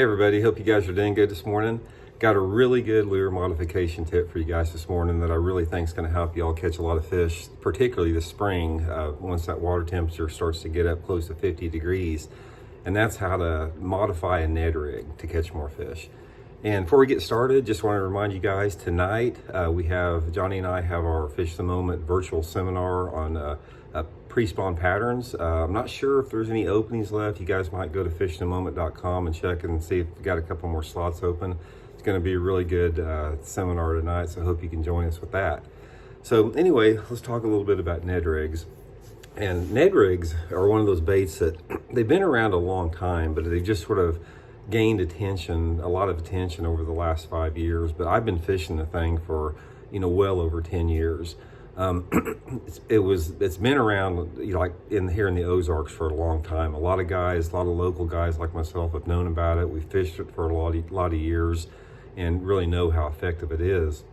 Hey everybody, hope you guys are doing good this morning. Got a really good lure modification tip for you guys this morning that I really think is going to help you all catch a lot of fish, particularly this spring once that water temperature starts to get up close to 50 degrees. And that's how to modify a Ned rig to catch more fish. And before we get started, just want to remind you guys, tonight Johnny and I have our Fish the Moment virtual seminar on pre-spawn patterns. I'm not sure if there's any openings left. You guys might go to fishthemoment.com and check and see if we got a couple more slots open. It's going to be a really good seminar tonight, so I hope you can join us with that. So anyway, let's talk a little bit about Ned rigs. And Ned rigs are one of those baits that they've been around a long time, but they've just sort of gained a lot of attention over the last 5 years. But I've been fishing the thing for, well over 10 years. It's been around, like here in the Ozarks for a long time. A lot of local guys like myself have known about it. We've fished it for a lot of years and really know how effective it is.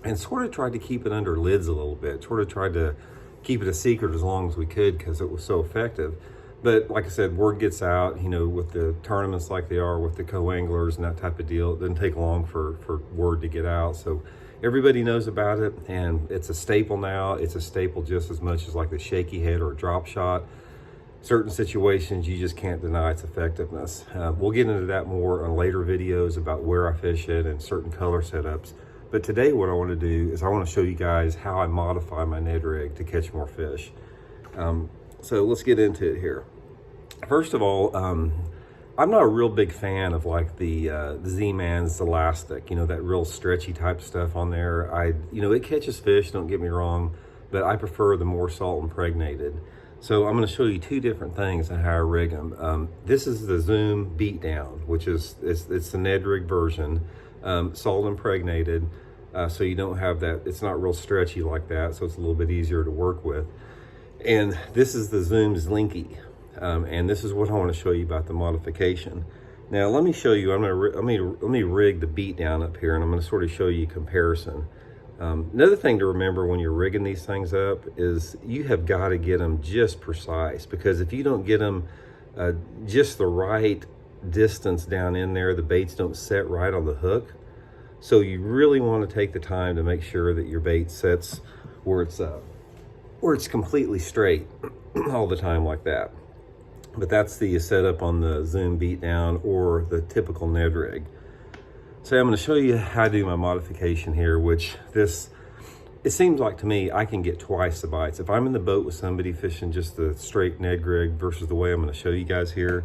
And sort of tried to keep it under lids a little bit. Sort of tried to keep it a secret as long as we could because it was so effective. But like I said, word gets out, with the tournaments like they are with the co-anglers and that type of deal. It doesn't take long for word to get out. So everybody knows about it, and it's a staple now. It's a staple just as much as like the shaky head or a drop shot. Certain situations, you just can't deny its effectiveness. We'll get into that more on later videos about where I fish it and certain color setups. But today what I want to do is I want to show you guys how I modify my Ned rig to catch more fish. So let's get into it here. First of all, I'm not a real big fan of like the Z-Man's elastic, that real stretchy type stuff on there. It catches fish, don't get me wrong, but I prefer the more salt impregnated. So I'm going to show you two different things on how I rig them. This is the Zoom beatdown, which is it's the Ned rig version, salt impregnated, so you don't have that. It's not real stretchy like that, so it's a little bit easier to work with. And this is the Zoom Slinky. And this is what I want to show you about the modification. Now let me show you, let me rig the beat down up here, and I'm going to sort of show you a comparison. Another thing to remember when you're rigging these things up is you have got to get them just precise, because if you don't get them just the right distance down in there, the baits don't set right on the hook. So you really want to take the time to make sure that your bait sets where it's completely straight all the time like that. But that's the setup on the Zoom beatdown or the typical Ned rig. So I'm going to show you how to do my modification here, it seems like to me I can get twice the bites. If I'm in the boat with somebody fishing just the straight Ned rig versus the way I'm going to show you guys here,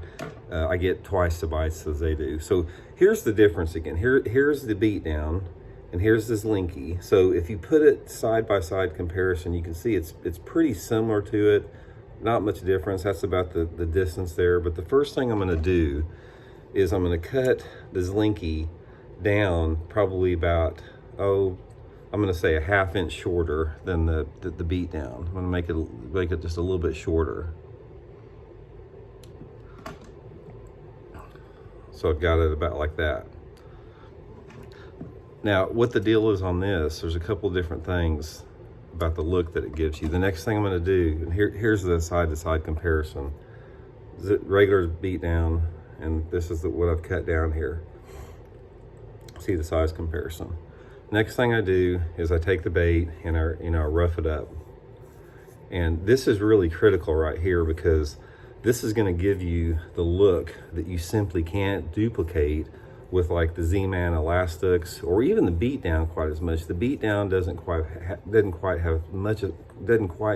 I get twice the bites as they do. So here's the difference again. Here's the beatdown and here's this Linky. So if you put it side by side comparison, you can see it's pretty similar to it. Not much difference. That's about the distance there. But the first thing I'm going to do is I'm going to cut this Linky down probably about, I'm going to say a ½ inch shorter than the beat down. I'm going to make it just a little bit shorter. So I've got it about like that. Now what the deal is on this, there's a couple different things about the look that it gives you. The next thing I'm going to do, and here's the side-to-side comparison. Regular beat down, and this is what I've cut down here. See the size comparison. Next thing I do is I take the bait and I rough it up. And this is really critical right here, because this is going to give you the look that you simply can't duplicate with like the Z-Man elastics or even the beat down quite as much. The beat down doesn't quite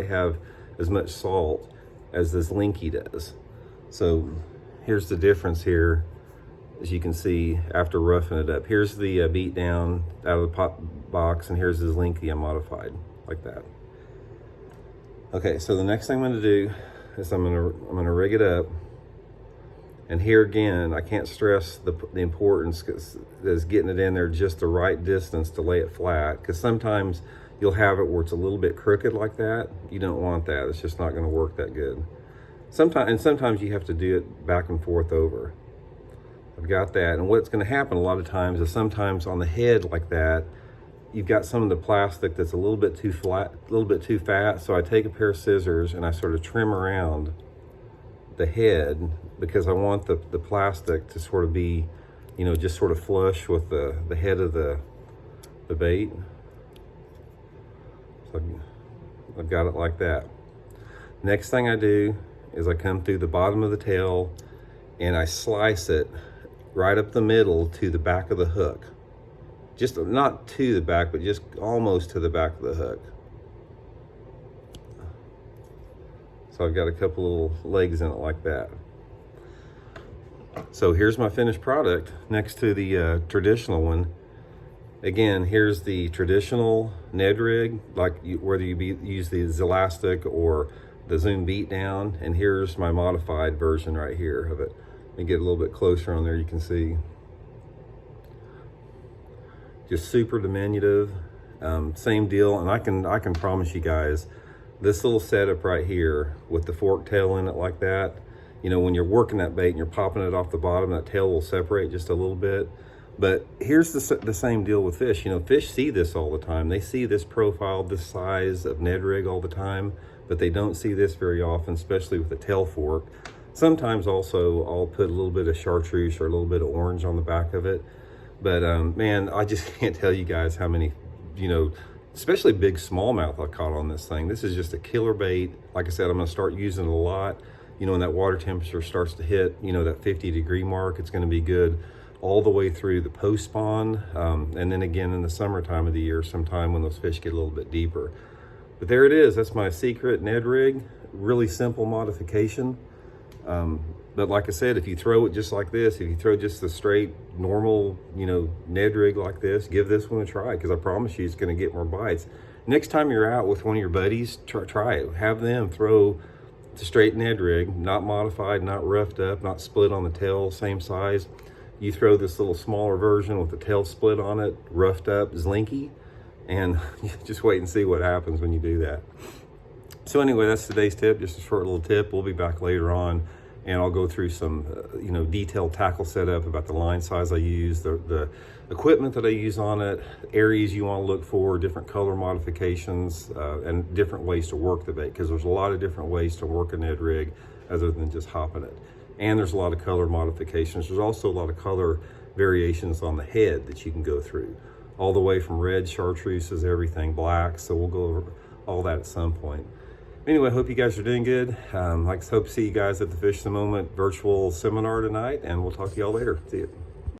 have as much salt as this Linky does. So here's the difference here, as you can see after roughing it up. Here's the beat down out of the box, and here's this Linky I modified like that. Okay, so the next thing I'm going to do is I'm going to rig it up. And here again, I can't stress the importance is getting it in there just the right distance to lay it flat, because sometimes you'll have it where it's a little bit crooked like that. You don't want that. It's just not going to work that good. Sometimes you have to do it back and forth over. I've got that. And what's going to happen a lot of times is sometimes on the head like that, you've got some of the plastic that's a little bit too flat, a little bit too fat. So I take a pair of scissors and I sort of trim around the head because I want the plastic to sort of be, you know, just sort of flush with the head of the bait. So I've got it like that. Next thing I do is I come through the bottom of the tail and I slice it right up the middle to the back of the hook. Just not to the back, but just almost to the back of the hook. So I've got a couple little legs in it like that. So here's my finished product next to the traditional one. Again, here's the traditional Ned rig, like whether you use the elastic or the zoom beat down, and here's my modified version right here of it. Let me get a little bit closer on there, you can see. Just super diminutive, same deal, and I can promise you guys, this little setup right here with the fork tail in it like that, you know, when you're working that bait and you're popping it off the bottom, that tail will separate just a little bit. But here's the same deal with fish. You know, fish see this all the time. They see this profile, this size of Ned rig all the time, but they don't see this very often, especially with the tail fork. Sometimes also I'll put a little bit of chartreuse or a little bit of orange on the back of it. But man, I just can't tell you guys how many, you know, especially big smallmouth I caught on this thing. This is just a killer bait. Like I said, I'm gonna start using it a lot. You know, when that water temperature starts to hit, you know, that 50-degree mark, it's gonna be good all the way through the post spawn. And then again in the summertime of the year, sometime when those fish get a little bit deeper. But there it is, that's my Secret Ned rig. Really simple modification. But like I said, if you throw it just like this, if you throw just the straight, normal, you know, Ned rig like this, give this one a try, because I promise you it's going to get more bites. Next time you're out with one of your buddies, try it. Have them throw the straight Ned rig, not modified, not roughed up, not split on the tail, same size. You throw this little smaller version with the tail split on it, roughed up, slinky, and just wait and see what happens when you do that. So anyway, that's today's tip, just a short little tip. We'll be back later on, and I'll go through some, you know, detailed tackle setup about the line size I use, the equipment that I use on it, areas you want to look for, different color modifications, and different ways to work the bait, because there's a lot of different ways to work a Ned rig other than just hopping it. And there's a lot of color modifications. There's also a lot of color variations on the head that you can go through, all the way from red, chartreuses, everything, black. So we'll go over all that at some point. Anyway, I hope you guys are doing good. I hope to see you guys at the Fish the Moment virtual seminar tonight, and we'll talk to y'all later. See you.